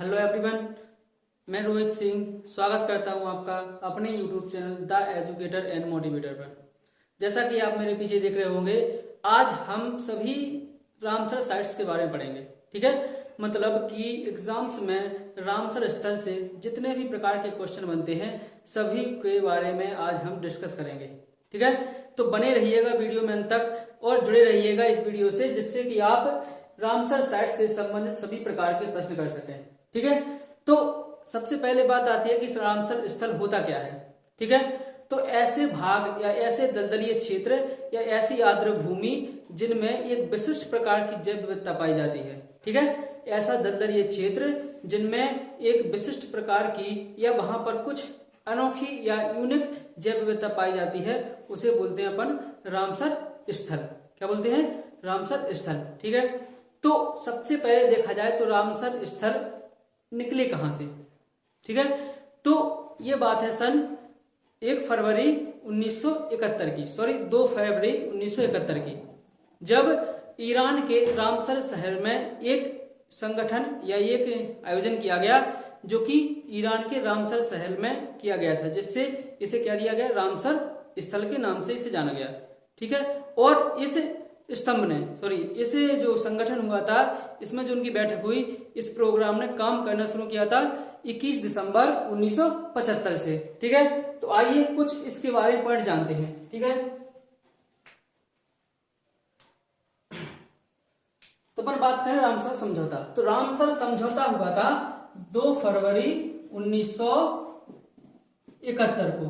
Hello everyone, मैं रोहित सिंह स्वागत करता हूं आपका अपने YouTube channel the educator and motivator पर। जैसा कि आप मेरे पीछे देख रहे होंगे, आज हम सभी रामसर साइट्स के बारे में पढ़ेंगे। ठीक है, मतलब कि एग्जाम्स में रामसर स्थल से जितने भी प्रकार के क्वेश्चन बनते हैं सभी के बारे में आज हम डिस्कस करेंगे। ठीक है, तो बने रहिएगा वीडियो में अंत तक और जुड़े रहिएगा इस वीडियो से, जिससे कि आप रामसर साइट से संबंधित सभी प्रकार के प्रश्न कर सकें। ठीक है, तो सबसे पहले बात आती है कि रामसर स्थल होता क्या है। ठीक है, तो ऐसे भाग या ऐसे दलदलीय क्षेत्र या ऐसी आर्द्र भूमि जिनमें एक विशिष्ट प्रकार की जैव विविधता पाई जाती है। ठीक है, ऐसा दलदलीय क्षेत्र जिनमें एक विशिष्ट प्रकार की या वहां पर कुछ अनोखी या यूनिक जैव विविधता पाई जाती है, उसे बोलते हैं अपन रामसर स्थल। क्या बोलते हैं? रामसर स्थल। ठीक है, तो सबसे पहले देखा जाए तो रामसर स्थल निकले कहां से। ठीक है, तो ये बात है सन 1 फरवरी 1971 की, 2 फरवरी 1971 की, जब ईरान के रामसर शहर में एक संगठन या एक आयोजन किया गया, जो कि ईरान के रामसर शहर में किया गया था, जिससे इसे क्या दिया गया? रामसर स्थल के नाम से इसे जाना गया। ठीक है, और इस स्तंभ ने इसे जो संगठन हुआ था, इसमें जो उनकी बैठक हुई, इस प्रोग्राम ने काम करना शुरू किया था 21 दिसंबर 1975 से। ठीक है, तो आइए कुछ इसके बारे में पॉइंट जानते हैं। ठीक है, तो अपन बात करें रामसर समझौता। तो रामसर समझौता हुआ था 2 फरवरी 1971 को।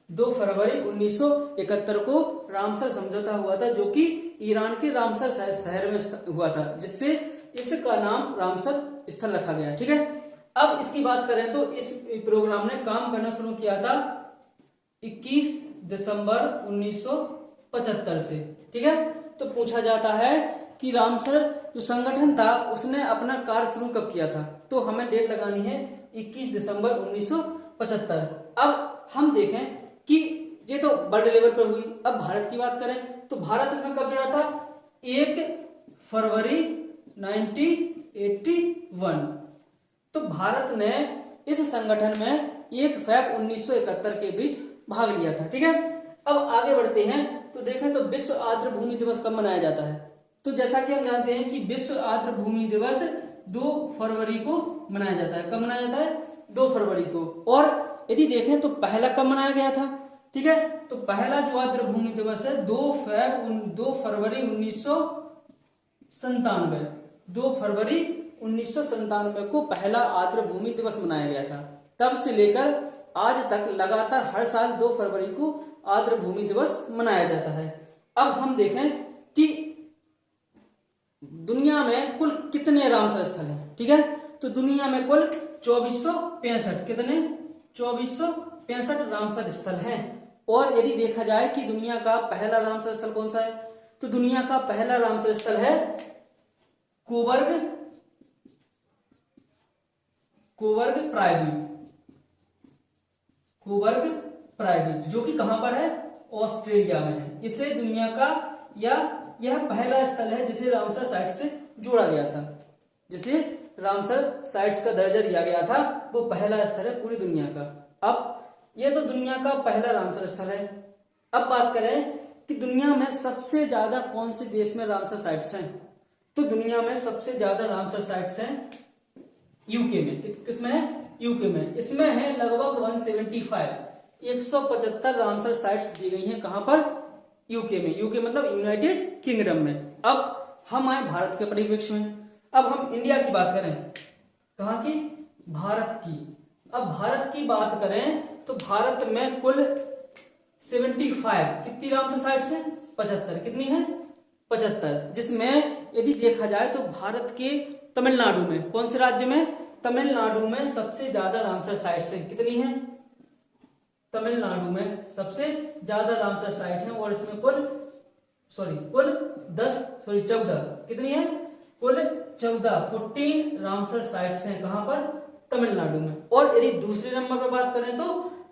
2 फरवरी 1971 को रामसर समझौता हुआ था, जो कि ईरान के रामसर शहर में हुआ था, जिससे इसका नाम रामसर स्थल रखा गया। ठीक है, अब इसकी बात करें तो इस प्रोग्राम ने काम करना शुरू किया था 21 दिसंबर 1975 से। ठीक है, तो पूछा जाता है कि रामसर जो संगठन था उसने अपना कार्य शुरू कब किया था, तो हमें डेट लगानी है 21 दिसंबर 1975। अब हम देखें कि ये तो वर्ल्ड लेवल पर हुई। अब भारत की बात करें तो भारत इसमें कब जुड़ा था? 1 फरवरी 1981। तो भारत ने इस संगठन में 1 फरवरी 1971 के बीच भाग लिया था। ठीक है, अब आगे बढ़ते हैं तो देखें तो विश्व आर्द्र भूमि दिवस कब मनाया जाता है। तो जैसा कि हम जानते हैं कि विश्व आर्द्र भूमि दिवस 2 फरवरी को मनाया जाता है। कब मनाया जाता है? 2 फरवरी को। और यदि देखें तो पहला कब मनाया गया था? ठीक है, तो पहला जो आर्द्र भूमि दिवस है 2 फरवरी 1997। 2 फरवरी 1997 को पहला आर्द्र भूमि दिवस मनाया गया था। तब से लेकर आज तक लगातार हर साल 2 फरवरी को आर्द्र भूमि दिवस मनाया जाता है। अब हम देखें कि दुनिया में कुल कितने रामसर स्थल हैं। ठीक है, तो दुनिया में कुल 2465 कितने 2465 रामसर स्थल हैं। और यदि देखा जाए कि दुनिया का पहला रामसर स्थल कौन सा है, तो दुनिया का पहला रामसर स्थल है कोबर्ग प्रायद्वीप, जो कि कहां पर है? ऑस्ट्रेलिया में है। इसे दुनिया का या यह पहला स्थल है जिसे रामसर साइट से जोड़ा गया था, जिसे रामसर साइट्स का दर्जा दिया गया था। वो पहला स्थल है पूरी दुनिया का। अब ये तो दुनिया का पहला रामसर स्थल है। अब बात करें कि दुनिया में सबसे ज्यादा कौन से देश में रामसर साइट्स हैं, तो दुनिया में सबसे ज्यादा रामसर साइट्स हैं यूके में। किसमें है? यूके में। इसमें है लगभग 175 रामसर साइट्स दी गई हैं। कहां पर? यूके में। यूके मतलब यूनाइटेड किंगडम में। अब हम आए भारत के परिप्रेक्ष्य में। अब हम इंडिया की बात करें, कहां की? भारत की। अब भारत की बात करें तो भारत में कुल 75 कितनी रामसर साइट्स हैं? 75। कितनी है? 75। जिसमें यदि देखा जाए तो भारत के तमिलनाडु में, कौन से राज्य में? तमिलनाडु में सबसे ज्यादा रामसर साइट्स हैं। कितनी हैं? तमिलनाडु में सबसे ज्यादा रामसर साइट हैं और इसमें कुल 14 कितनी है? कुल 14 रामसर साइट्स हैं। कहां पर? तमिलनाडु में। और यदि दूसरे नंबर पर बात करें तो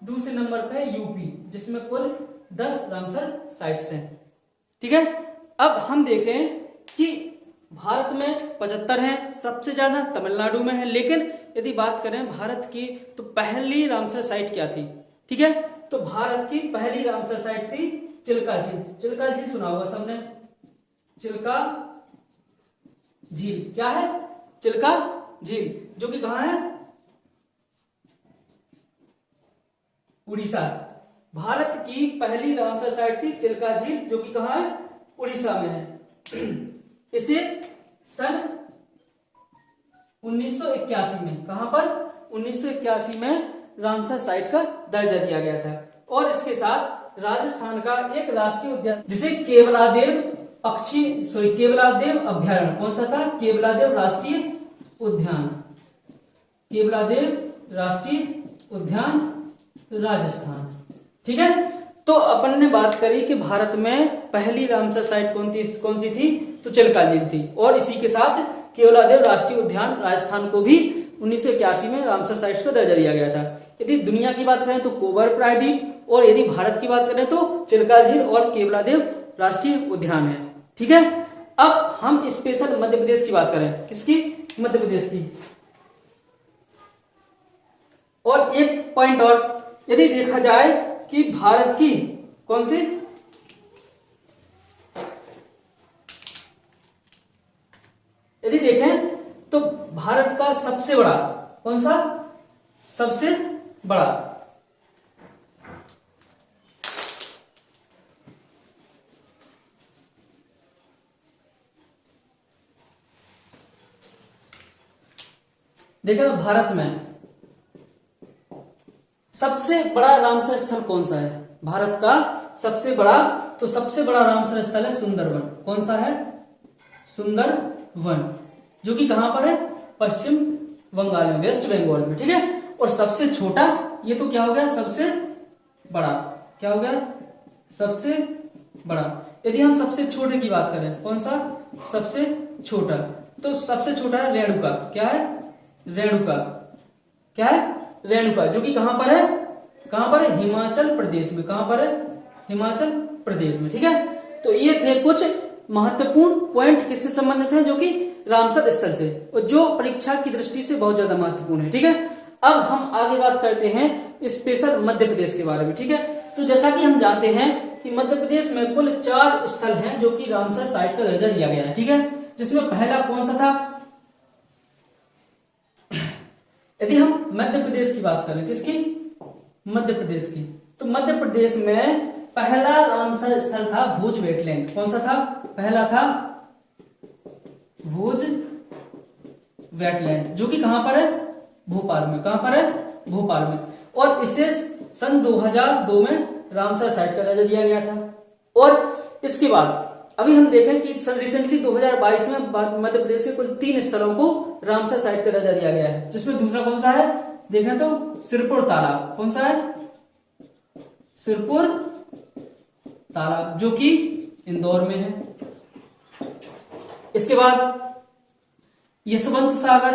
दूसरे नंबर पे यूपी, जिसमें कुल 10 रामसर साइट्स हैं। ठीक है, अब हम देखें कि भारत में 75 हैं, सबसे ज्यादा तमिलनाडु में है। लेकिन यदि बात करें भारत की तो पहली रामसर साइट क्या थी? ठीक है, तो भारत की पहली रामसर साइट थी चिल्का झील। चिल्का झील सुना होगा सबने, चिल्का झील क्या है? चिल्का झील, जो कि कहां है? उड़ीसा। भारत की पहली रामसर साइट थी चिल्का झील, जो कि कहां है? उड़ीसा में है। इसे सन 1981 में, कहां पर? 1981 में रामसर साइट का दर्जा दिया गया था। और इसके साथ राजस्थान का एक राष्ट्रीय उद्यान जिसे केवलादेव केवलादेव अभ्यारण्य, कौन सा था? केवलादेव राष्ट्रीय उद्यान, केवलादेव राष्ट्रीय उद्यान राजस्थान। ठीक है, तो अपन ने बात करी कि भारत में पहली रामसर साइट कौन सी थी? तो चिल्का झील थी। और इसी के साथ केवलादेव राष्ट्रीय उद्यान राजस्थान को भी 1981 में रामसर साइट्स का दर्जा दिया गया था। यदि दुनिया की बात करें तो कोबर प्रायद्वीप, और यदि भारत की बात करें तो चिल्का झील और केवलादेव राष्ट्रीय उद्यान है। ठीक है, अब हम स्पेशल मध्य प्रदेश की बात करें। किसकी? मध्य प्रदेश की। और एक पॉइंट और, यदि देखा जाए कि भारत की कौन सी, यदि देखें तो भारत का सबसे बड़ा, कौन सा? सबसे बड़ा देखा तो भारत में सबसे बड़ा रामसर स्थल कौन सा है? भारत का सबसे बड़ा, तो सबसे बड़ा रामसर स्थल है सुंदरवन। कौन सा है? सुंदरवन, जो कि कहां पर है? पश्चिम बंगाल में, वेस्ट बंगाल में। ठीक है, और सबसे छोटा, ये तो क्या हो गया? सबसे बड़ा। क्या हो गया? सबसे बड़ा। यदि हम सबसे छोटे की बात करें, कौन सा? सबसे छोटा, तो सबसे छोटा है रेणुका। क्या है? रेणुका। क्या है? रेणुका, जो कि कहां पर है? कहां पर है? हिमाचल प्रदेश में। कहां पर है? हिमाचल प्रदेश में। ठीक है, तो ये थे कुछ महत्वपूर्ण पॉइंट किससे संबंधित हैं, जो कि रामसर स्थल से, और जो परीक्षा की दृष्टि से बहुत ज्यादा महत्वपूर्ण है। ठीक है, अब हम आगे बात करते हैं स्पेशल मध्य प्रदेश के बारे में। ठीक है, तो जैसा कि हम जानते हैं कि मध्य प्रदेश में कुल 4 स्थल हैं जो कि रामसर साइट का दर्जा दिया गया है। ठीक है, जिसमें पहला कौन सा था? यदि हम मध्य प्रदेश की बात करें, किसकी? मध्य प्रदेश की, तो मध्य प्रदेश में पहला रामसर स्थल था भुज वेटलैंड। कौन सा था? पहला था भुज वेटलैंड, जो कि कहां पर है? भोपाल में। कहां पर है? भोपाल में। और इसे सन 2002 में रामसर साइट का दर्जा दिया गया था। और इसके बाद अभी हम देखें कि रिसेंटली 2022 में मध्य प्रदेश के कुल 3 स्थलों को रामसर साइट का दर्जा दिया गया है, जिसमें दूसरा कौन सा है? देखें तो सिरपुर तालाब। कौन सा है? सिरपुर तालाब, जो कि इंदौर में है। इसके बाद यशवंत सागर,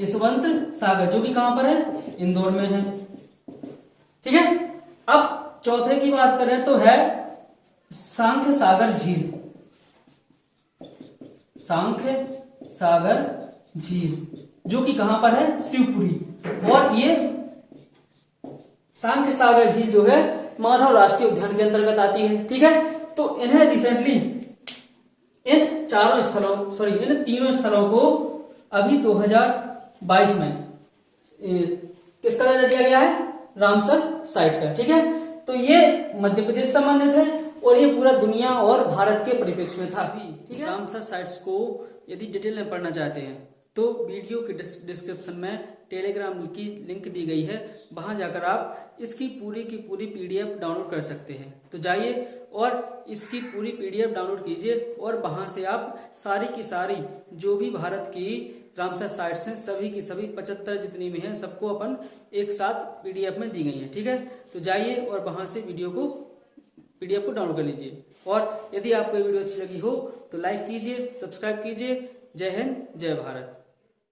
यशवंत सागर, जो कि कहां पर है? इंदौर में है। ठीक है, अब चौथे की बात करें तो है सांख्य सागर झील। सांख्य सागर झील, जो कि कहां पर है? शिवपुरी। और ये सांख्य सागर झील जो है माधव राष्ट्रीय उद्यान के अंतर्गत आती है। ठीक है, तो इन्हें रिसेंटली इन तीनों स्थलों को अभी 2022 में किसका दर्जा दिया गया है? रामसर साइट का। ठीक है, तो ये मध्य प्रदेश संबंधित है और ये पूरा दुनिया और भारत के परिप्रेक्ष्य में था। ठीक है, रामसर साइट्स को यदि डिटेल में पढ़ना चाहते हैं तो वीडियो के डिस्क्रिप्शन में टेलीग्राम की लिंक दी गई है, वहां जाकर आप इसकी पूरी की पूरी पीडीएफ डाउनलोड कर सकते हैं। तो जाइए और इसकी पूरी पीडीएफ डाउनलोड कीजिए और वहां से आप सारी की सारी जो भी भारत की रामसर साइट्स हैं सभी की सभी 75 जितनी भी हैं सबको अपन एक साथ पीडीएफ में दी गई हैं। ठीक है, तो जाइए और वहां से पीडीएफ को डाउनलोड कर लीजिए। और यदि आपको ये वीडियो अच्छी लगी हो तो लाइक कीजिए, सब्सक्राइब कीजिए। जय हिंद, जय भारत।